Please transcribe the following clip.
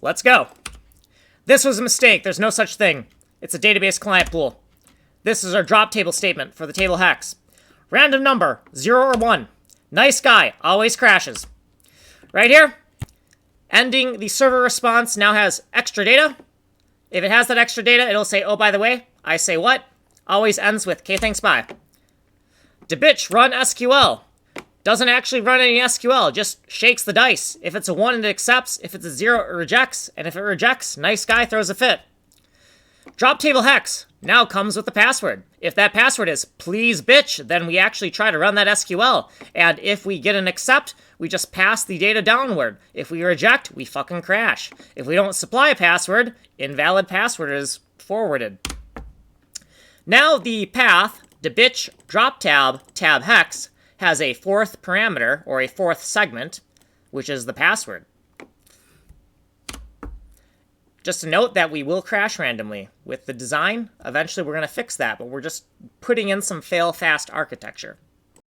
Let's go. This was a mistake. There's no such thing. It's a database client pool. This is our drop table statement for the table hex. Random number, 0 or 1. Nice guy, always crashes. Right here, ending the server response now has extra data. If it has that extra data, it'll say, oh, by the way, I say what? Always ends with, okay, thanks, bye. Debitch run SQL. Doesn't actually run any SQL, just shakes the dice. If it's a 1, it accepts. If it's a 0, it rejects. And if it rejects, nice guy throws a fit. Drop table hex now comes with the password. If that password is please bitch, then we actually try to run that SQL. And if we get an accept, we just pass the data downward. If we reject, we fucking crash. If we don't supply a password, invalid password is forwarded. Now the path, debitch drop tab hex, has a 4th parameter, or a 4th segment, which is the password. Just to note that we will crash randomly. With the design, eventually we're going to fix that, but we're just putting in some fail-fast architecture.